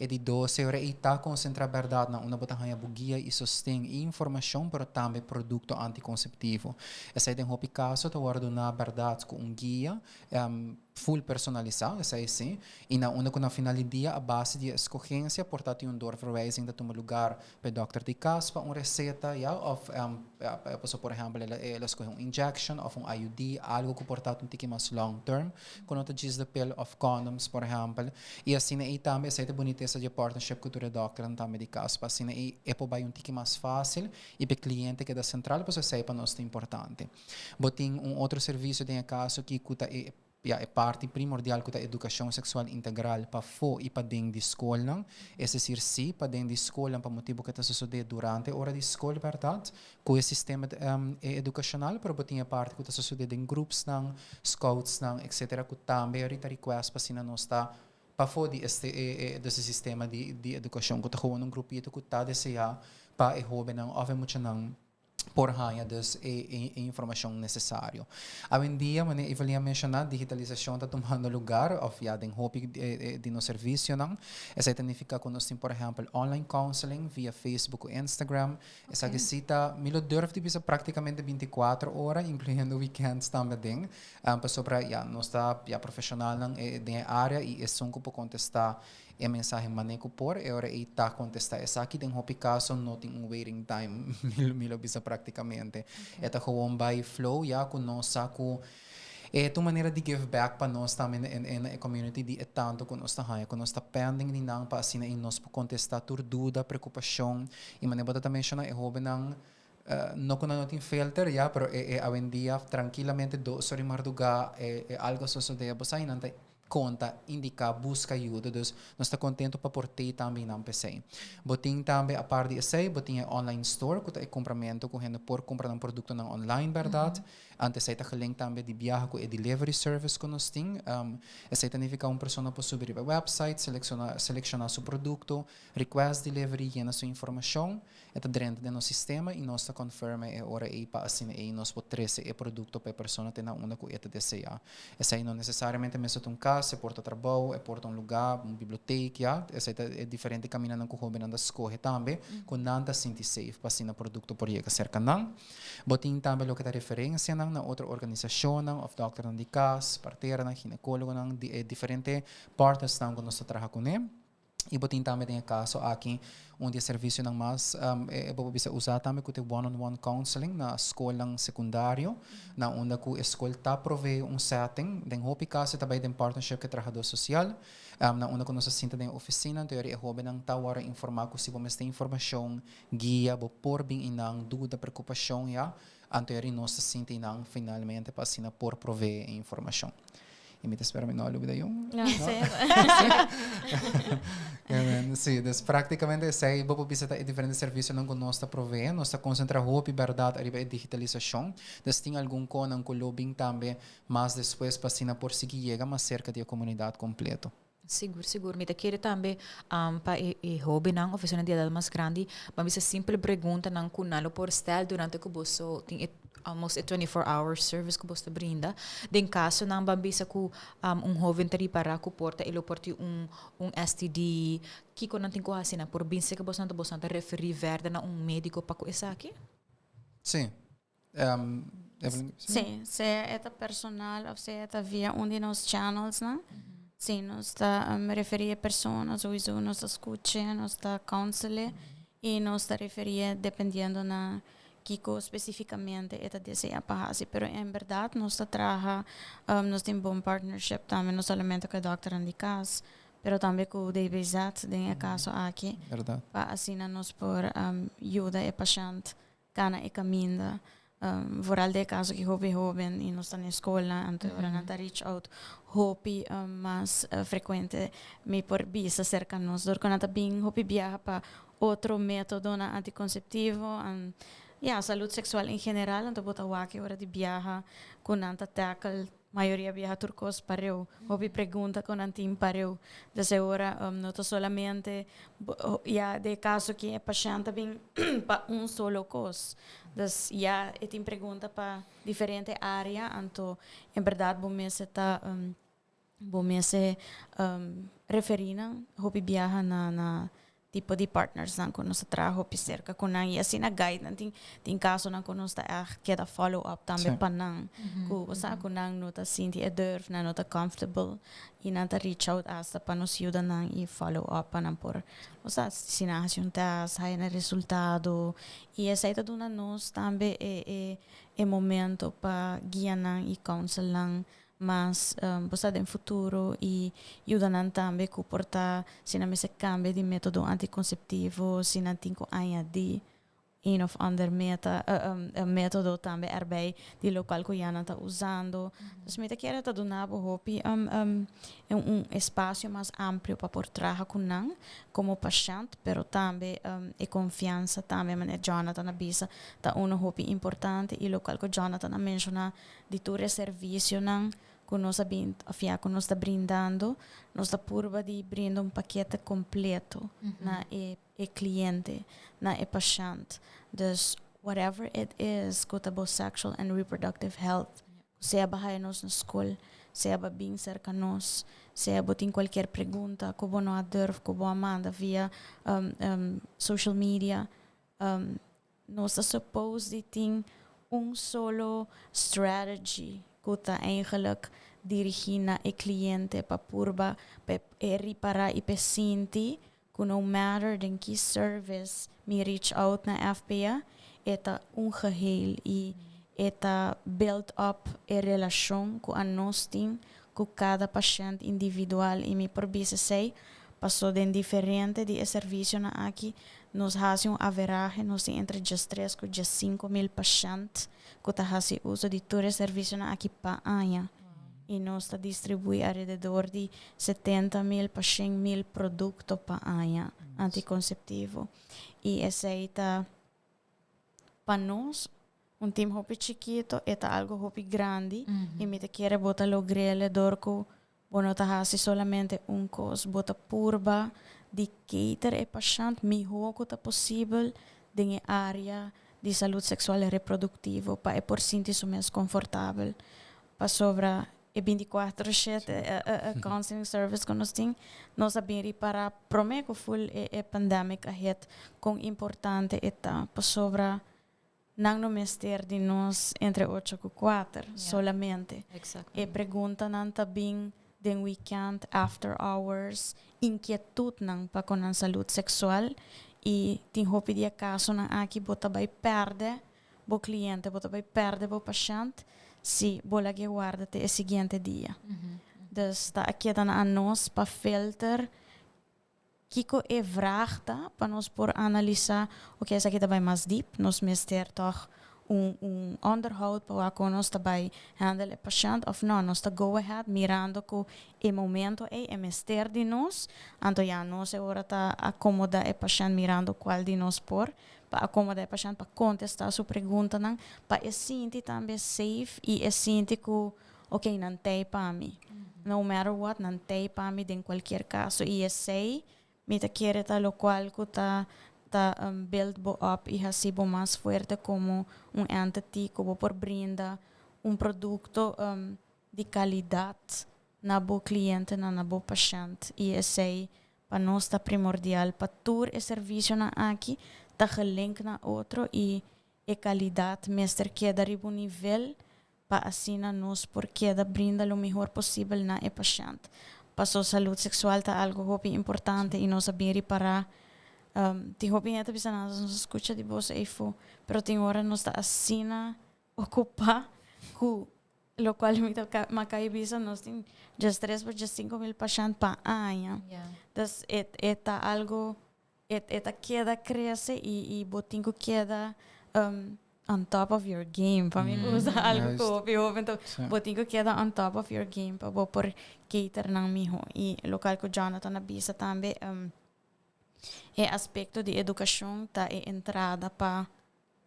e de 12 horas e está concentrar verdade na uma botanha guia e sustém informação para também produto anticonceptivo essa é um caso de guardar na verdade com guia full personalizado, essa é sim, e na final do dia a base de escorrência, portanto um doorverwijzing dat um lugar para Dr. de Caspa, uma receita, of por exemplo, ela escolhe injection, of IUD, algo que portanto um tique mais long term, quando tu diz the pill of condoms, por exemplo, e assim aí também essa é a boniteza de partnership com o doctor também de Caspa, assim aí é para um tique mais fácil e para cliente que é da central, para você para nós é importante. Botem outro serviço de caso que custa é parte primordial que a educação sexual integral para fo e para dentro de escola, é decir, sim, para dentro de escola, para motivo que está sucedendo durante a hora de escola, verdade, com o sistema educacional, para botar parte que está sucedendo em grupos, scouts, etc., que também a request para se não está para fora desse sistema de educação, que está com um grupito que está desejar para o jovem, obviamente não por hanya dus informação necessário. Hoje em dia, eu valia mencionar, digitalização está tomando lugar, of ja, den hoop ik de no serviço, não? Essa significa que nós temos, por exemplo, online counseling via Facebook ou Instagram. Essa visita, me durf de bisa praticamente 24 horas, incluindo weekends também. Para ja, nós está ja, profissional na área e é só para contestar e a mensagem maneco por e ora e tá contestar essa aqui tem hopi caso não tem waiting time milo bisa praticamente eta gewoon by flow ya com nossa com tua maneira de give back para nós também na community de tanto com nós com nós pending de não para assim em nós contestar tur dúvida preocupação e maneira também chama é hobby não no con no tin filter ya pero hoy en día tranquilamente do sorry marduga algo sucede pues aí não conta, indica, busca ajuda. Dus nós está contente para portar também na PC. Botin também a parte de esse, botin online store, que é compramento com gente por comprar um produto na online, verdade? Antes aí está link também de viagem com o delivery service que nós temos. Esse significa uma pessoa pode subir para o website, selecionar seu produto, request delivery, llena sua informação, está dentro do nosso sistema e nós está confirma a hora e para assim e nós pode trazer o produto para a pessoa ter na onda que ela deseja. Esse aí não necessariamente mesmo um caso, é porta trabalho, é porta lugar, uma biblioteca, ja? Esse é diferente caminhando com o jovem anda escolhe também, com nada sente safe para assim o produto por chegar cerca não. Botin também o que é referência na outra organização, of doctor de casa, parteira, ginecólogo, diferente partes que nós trabalhamos com ele. E botin também tem caso aqui onde o serviço não mais bisa usar também com o one-on-one counseling na escola secundária, na onde a escola está provê setting, tem hopi caso também tem partnership com o trabalhador social, na onde nós senta na oficina, então é hobby não tá hora informar que se você tem informação, guia, por bem inang dúvida, preocupação, já, então nós senta inang finalmente para assinar por prover informação. E me espera me não dúvida eu. Não sei. Sim, dus praticamente sei vou visitar diferentes serviços não que nós está provendo, nós está concentrando hope verdade arriba a digitalização, dus tem algum conan com lobbying também, mas depois passina por seguir chega mais cerca da comunidade completa. Seguro. Me querer também para o hobby não oficina de idade mais grande, mas é simples pergunta não kunalo por style durante que você tem almost a 24-hour service que você brinda. Den caso não bambisa com jovem tari para que porta ele porta STD que quando tem coisa assim por bem se que você não referir verde na médico para coisa aqui? Sim. Sim, se é personal ou se é via um de nos channels, não? Sim, nós está referir a pessoas, ou isso nós escuta, nós está counseling e nós está referir dependendo na Kiko especificamente esta deseja para fazer, pero em verdade nós trabalha, nós temos bom partnership também, não somente com o Dr. Andy Cas, pero também com o DBZ, tem caso aqui, para assim nós por ajuda o paciente, cana e caminho, vooral de caso que jovem e nós estamos na escola, então ora não reach out, hopi mais frequente, me por bisa cerca nós, dor quando está bem, hopi viaja para outro método na anticonceptivo, saúde sexual em geral, então bota o aqui hora de viajar com anta tackle, maioria viaja turcos pareu, hopi pergunta com antim pareu, dessa hora não tô solamente de caso que é paciente bem para solo coisa, das tem pergunta para diferente área, então em verdade bom mês está bom mês referindo, hopi viaja na tipo de partners não que nós trabalhamos cerca com não e assim na guide não tem caso não que nós queda follow up também para não que você com não nota sente durf não nota comfortable e não reach out hasta para nos ajudar não e follow up para não por você se não juntas aí no resultado e essa é tudo nós também é momento para guiar não e counseling mas você tem futuro e ajudam também a portar se não se cambia de método anticonceptivo se não tem IAD een of ander método também erbij die local Guyana está usando. Dus me quero tá donando hopi espaço mais amplo para por trabalhar com nang como paciente, pero também e confiança também, mas Jonathan avisa tá hopi importante e local que Jonathan menciona de todo serviço nang que nós está brindando, nós está purba de brindar paquete completo na cliente, na paciente. Dus whatever it is, kota bo sexual and reproductive health, seja bahay nos na escola, seja ba bem cerca nos, seja botin qualquer pergunta, como não durf, como amanda via social media, nós está supposed de ter solo strategy kota eigenlijk dirigir na cliente para purba reparar e paciente que no matter den que service me reach out na FPA eta geheel e eta build up a relação com a nós tem com cada paciente individual e me por sei passou de diferente de serviço na aqui nós fazemos average nós entre 3 com 5,000 pacientes que tá fazendo uso de todo serviço na aqui para ano e nós está distribui alrededor de 70,000 para 100,000 produtos para ano anticonceptivo e essa está para nós time hopi chiquito é algo hopi grande e me te quer botar lo grele dorco bueno tá fazendo solamente cos bota purba de cater e paciente melhor que possível em área de saúde sexual e reprodutiva para por sentir-se mais confortável para sobra e 24/7 counseling service que nós temos nós sabemos para prometo full e pandemic ahead com importante eta para sobra não no mestre de nós entre 8 e 4 solamente Exactly. e pergunta não também den weekend after hours inquietude não para com a saúde sexual e tem hopi dia caso na aqui bota vai perde bo cliente bota vai perde bo paciente se bola que guarda te o seguinte dia dus está aqui dan a nós para filter kiko e vrachta para nós por analisar ok essa aqui vai mais deep nós mester toch onderhoud para que nós também handle o paciente ou não nós tá go ahead mirando que o momento é mester de nós então já nós agora tá acomodar o paciente mirando qual de nós por para acomodar o paciente para contestar sua pergunta não para sentir também safe e sentir que ok não tem para mim no matter what não tem para mim em qualquer caso e sei me te quer tá lo qual que tá build up e assim mais forte como entity como por brinda produto de qualidade na bo cliente na bo paciente e sei para nós está primordial para todo o serviço na aqui tá gelink na outro e qualidade mestre que dar um nível para assim nós porque da brinda o melhor possível na paciente para sua saúde sexual tá algo muito importante e nós sabemos para tem hopi neta bisa nada nos escucha de voz eifo pero tem hora nos está assim ocupa ku lo qual me toca macai bisa nos tem just 3 por just 5,000 pacientes para ano das eta algo eta queda cresce e botinho queda on top of your game para mim usa algo que hopi então botinho queda on top of your game para por cater nang miho e local ko Jonathan na bisa também e aspecto de educação tá e entrada para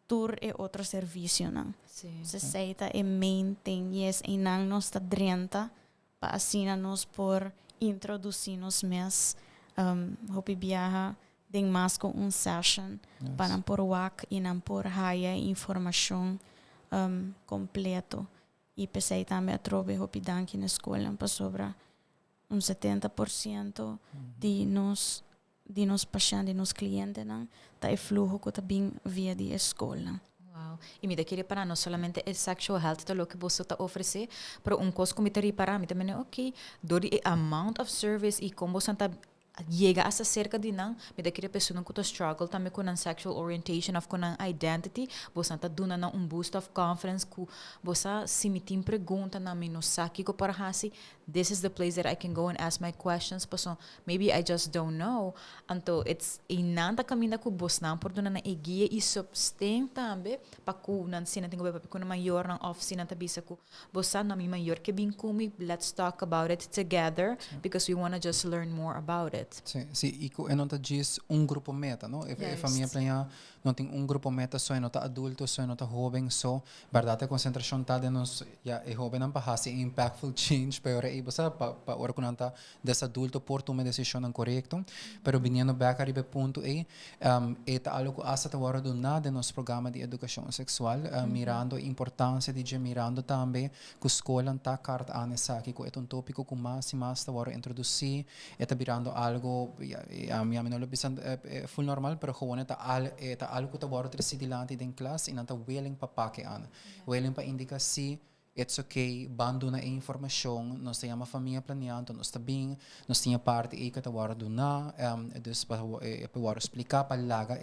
tur e outro serviço não se seita e main thing yes e não nos está drenta para assim nós por introduzir nos mes hopi viaja den mais com session para não por wak e não por haya informação completo e pensei também a trobe hopi danki na escola para sobra 70% de nos pacientes, de nos clientes, tá e flujo que tá bem via de escola. Wow. E me daquele para não somente o sexual health tá lo que você tá oferecer, para coisa como te reparar, me também ok, do the amount of service e como você tá llega hasta cerca de nang me daquela pessoa não que struggle também com a sexual orientation of com a identity você tá dando na boost of confidence que você se me tem pergunta na mim no saque ko para hasi this is the place that I can go and ask my questions so maybe I just don't know anto it's inanta caminho que você não por dona na guia e substém também para ku nan sina tingo ba ko na maior ng office na tabisa ko você na mi maior que bem kumi let's talk about it together because we want to just learn more about it. Sim, e não tá diz grupo meta, não? E família planha não tem grupo meta só não tá adulto, só não tá jovem, só verdade a concentração tá de nós já é jovem não para impactful change para aí você para hora quando tá desse adulto por tomar decisão correto, pero vindo back arriba ponto é tá algo asa tá hora do nada nos programa de educação sexual, mirando a importância de mirando também que a escola tá carta anessa aqui com é tópico com mais tá hora introduzir é tá virando algo a mim não lo pensando full normal pero gewoon é algo que tá dilante din classe e não tá willing para paquear willing para indicar se it's okay bando na informação nós temos família planeando nós também nós tinha parte e que tá do na dus para explicar para laga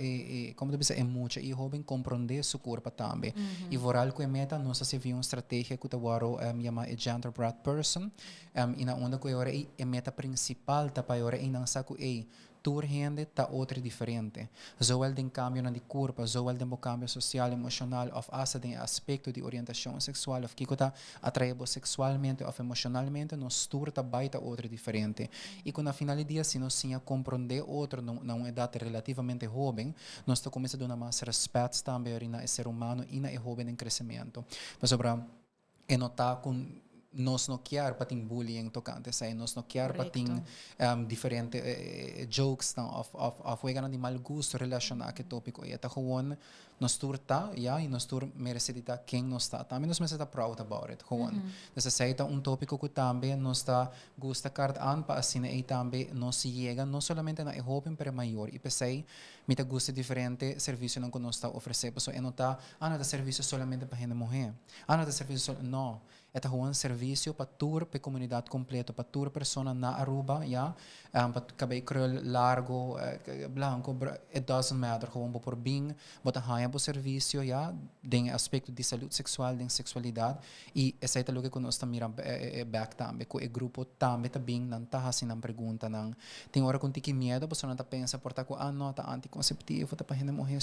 como deve ser é muito e jovem compreender seu corpo também e voral que meta nós se viu uma estratégia que tá chama gender broad person e na onda que agora é meta principal tá para agora e não saco tur gente tá outra diferente. Zowel den cambio na di corpo, zowel den cambio social, emocional, of asa den aspecto de orientação sexual, of kiko tá atraído sexualmente, of emocionalmente, nos tur tá baita outra diferente. E com a finalidade, se nós tinha compreender outro na uma idade relativamente jovem, nós tá começando a dar mais respeito também na ser humano e na jovem em crescimento. Mas sobre notar com nós não quer para ter bullying tocante sai nós não quer para ter diferente jokes não of we gonna de mal gosto relacionado que tópico e tá gewoon nós turta e nós tur merecidita quem nós está também nós merece proud about it gewoon nessa saída tópico que também nós está gosta card an para assim e também nós chega não somente na jovem pero maior e pensei me tá gosta diferente serviço não que nós está oferecendo so não tá não tá serviço somente para gente mulher não tá serviço não é um serviço para toda a comunidade completa, para toda pessoa na Aruba, para cabelo krul, largo, blanco, it doesn't matter, gewoon por bem, bota haya por serviço, tem aspecto de saúde sexual, de sexualidade, e essa é o que nós estamos mirando back também, que o grupo também está bem, não está assim, não pergunta, não. Tem hora que tem medo, a pessoa não está pensando, por não, está anticonceptivo, está para gente morrer,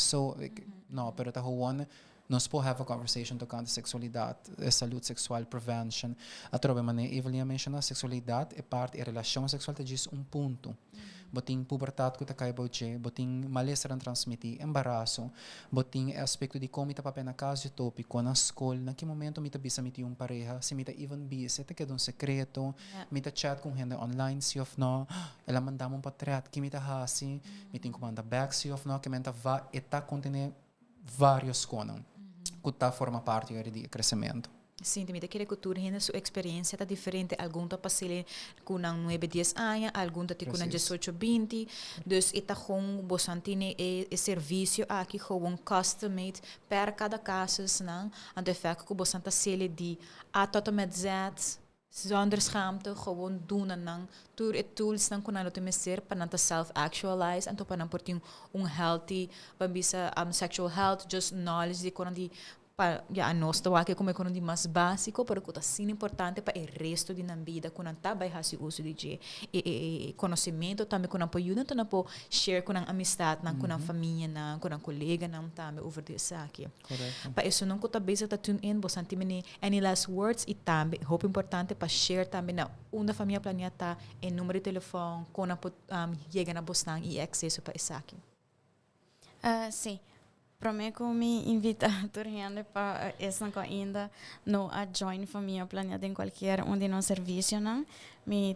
não, pero está gewoon, nós podemos have a conversation tocante sexualidade, saúde sexual, prevention. A troca maneira, Evelyn mencionou, sexualidade é parte, a relação sexual diz ponto. Botin pubertade que está caindo, botin malestar a transmitir, embaraço, botin aspecto de como está papel na casa tópico, na escola, naquele momento me bisa me tinha pareja, se me tá even bisa, tá quedando secreto, me tá chat com gente online, se of no, ela mandava para trás, que me tá hasi, me tem comanda back, se of no, que me tá va, e tá contendo vários coisas. Que tá forma parte do crescimento. Sim, também daquela cultura, a sua experiência está diferente. Alguns está passando com 9, 10 anos, alguns está com 18, 20. Então, está com bastante serviço aqui, com custom-made para cada caso. En de fact, que bastante sele de tot en met Z, zonder schaamte, gewoon doen en dan door het tools dan kunnen we meer para não self-actualize en para não portar healthy, bambisa sexual health, just knowledge de quando de a nós estou aqui como é mais básico, para que é importante para o resto da vida, quando está bem fácil uso de conhecimento também quando pode ajudar, então pode share com a amistade, com a família, com a colega, também over isso aqui. Para isso não está bem está tune in, você tem any last words e também, hope importante para share também na uma família planeta, em número de telefone, quando pode chegar na Boston e acesso para isso aqui. Sim. Para mim, como me invita a para essa ainda não a join família planeada em qualquer onde não serviço não me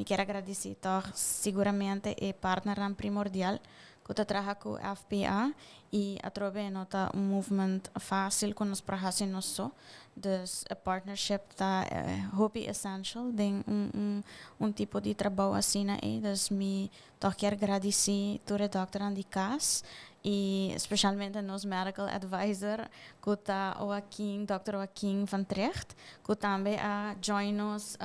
quero agradecer seguramente é partner primordial que está trabalhando com a FPA e a trobe nota movement fácil com nos praxas não só dus a partnership está hobby essential tem tipo de trabalho assim aí dus me quero agradecer toda doctora de casa e especialmente nos medical advisor que está Dr. Joaquim van Trecht que também a join nos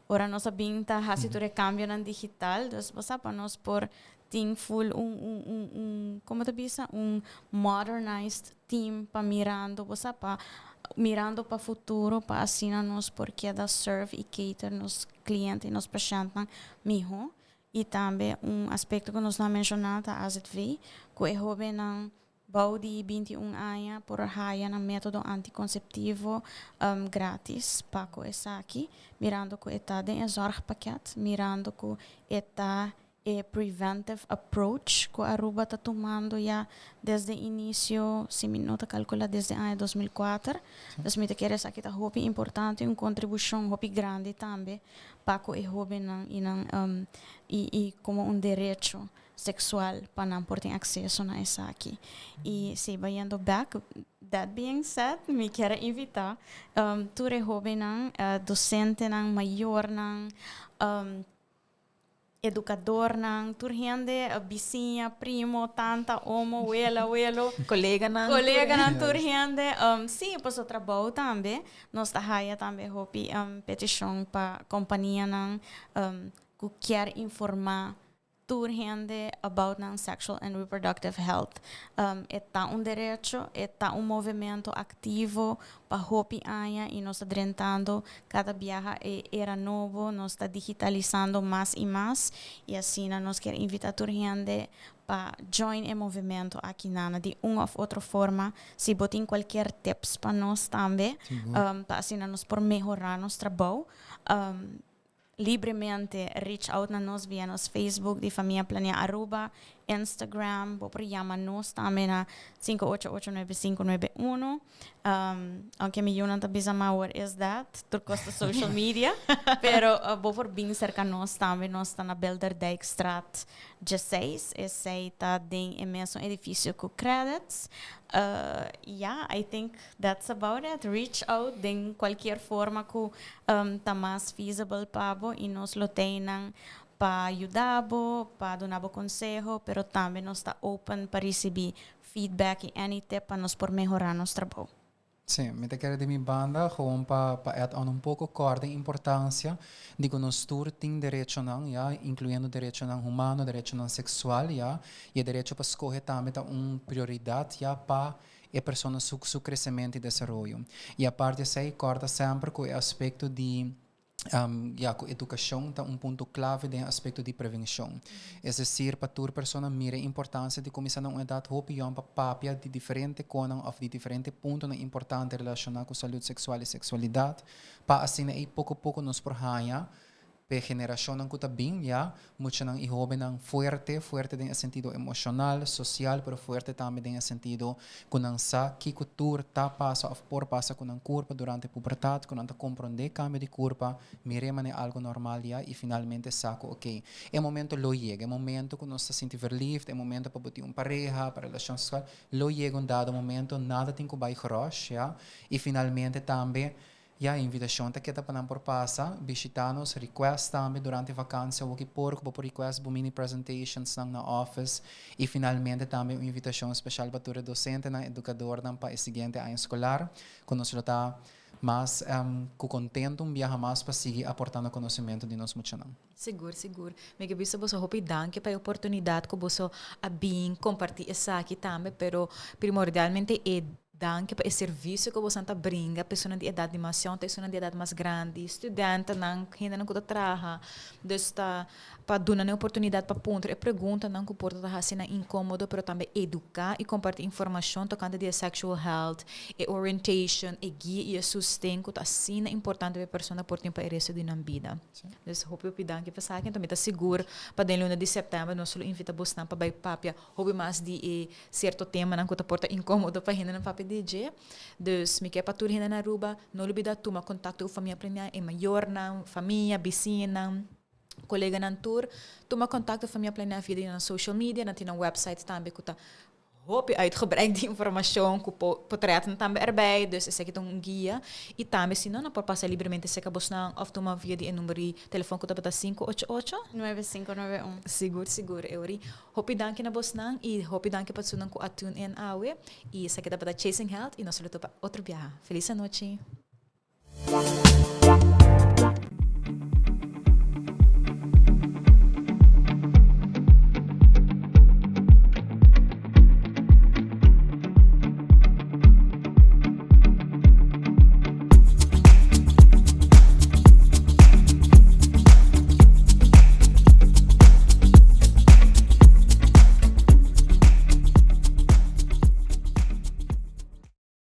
ora nós sabinta hasi tu recambio ng digital, dus basta pa nós por ting full como te bisa, modernized team pa mirando, basta pa mirando para futuro, para assim nós porque da serve e cater nos clientes e nos pacientes miho. E também aspecto que nós não mencionamos a AZV, que é jovem ng bau de 21 anos por haya ng método anticonceptivo grátis para ko essa aqui, mirando que está de zorgpakket, mirando que está preventive approach que a Aruba está tomando já desde o início, se me nota calcula desde o ano 2004. Então, me te queres aqui tá hopi importante, contribuição hopi grande também para que o jovem e como direito sexual para não ter acesso a essa aqui. E se vayendo back, that being said, me quero invitar tu jovem docente maior educador nang turhende vizinha, primo, tanta, homo, abuelo, colega nang turhende. Sim, pois o trabalho também. Nós trabalhamos também hopi petição para companhia nang que quer informar turhende about nang sexual and reproductive health. Está direito, está movimento ativo para hopi anya e nós está drentando cada viaje era novo, nós está digitalizando mais e mais e assim nós quer invitar turhende para join o movimento aqui nana de uma ou outra forma, se botem qualquer tips para nós também, para assim nós por melhorar nosso trabalho. Livremente reach out na nós via nos Facebook de Família Plania Aruba, Instagram, por chamar nós também na 5889591. Aunque me não tá bisa what is that, turcosta social media, pero por bem cerca nós também, nós está na Belderdijkstraat 16, esse está em mesmo edifício com credits. Yeah, I think that's about it. Reach out de qualquer forma que tá mais feasible para e nós lo tenham para ajudar, para dar conselho, pero também nós está open para receber feedback e any tip para nós por melhorar nosso trabalho. Sim, me te quero de minha banda, gewoon para pouco cor de importância de que nós temos direito não, ja, incluindo direito não humano, direito não sexual, ja, e direito para escolher também prioridade, ja, para a pessoa seu crescimento e desenvolvimento. E a parte de corta sempre com o aspecto de a educação é ponto clave do aspecto de prevenção. É decir, para toda pessoa mira a importância de começar a idade hopião para papia de diferente conan ou de diferente pontos importantes relacionados com saúde sexual e sexualidade, para assim aí pouco a pouco nos porhanha pe geração ng kutabing ya mucho ng ihobe ng fuerte din sentido emocional, social, pero fuerte também din sentido kunang sa kikutur ta pasa of por pasa kunang curpa durante pubertad, kunang ta compreender cambio de curpa, miremane algo normal ya e finalmente saco ok. É momento lo llega, é momento que nós se sente verliefd, é momento para botar pareja, para relação sexual, lo llega dado momento, nada tem que vai cross, ya, e finalmente também a invitação que está para por passar, visitar-nos, request também durante a vacância, o que por request, mini presentations na office e finalmente também uma invitação especial para o docente, educador, para o seguinte ano escolar, quando nós está mais contento, viaja mais para seguir aportando conhecimento de nós muito. Seguro. Me que bisa boso hopi danke pa oportunidade que boso abin compartilhar essa aqui também, pero primordialmente é danke para o serviço que você está brinca, pessoas de idade de mais pessoas de idade mais grande, estudantes ainda não trabalham, está para dar uma oportunidade para ponto e pergunta não que pode estar sendo incômodo, mas também educar e compartilhar informação tocante de sexual health, e orientation, e guia e sustento, assim é importante para a pessoa por tempo e resto da vida. Então, hope danke para saber, então está seguro para den luna de setembro nós só invita você para vai papia, hope mais de certo tema não que porta incômodo para ainda não papia DJ. Dus me quer para tudo ainda na Aruba, não olvida tomar contato com a família plena, é maior na família, vizinha, colega na tour, toma contato com a família plena vida na social media, na tem um website também que tá hoop uitgebreid die informação que portretten também erbij, dus is aqui um guia e também se não por passar livremente se acabou não of toma via de número de telefone que tá para 588-9591. Seguro Euri. Hope danke na bosnang e hope danke para sunang ko atun en awe e se kita para Chasing Health e nós luto para outro viaje. Feliz noite.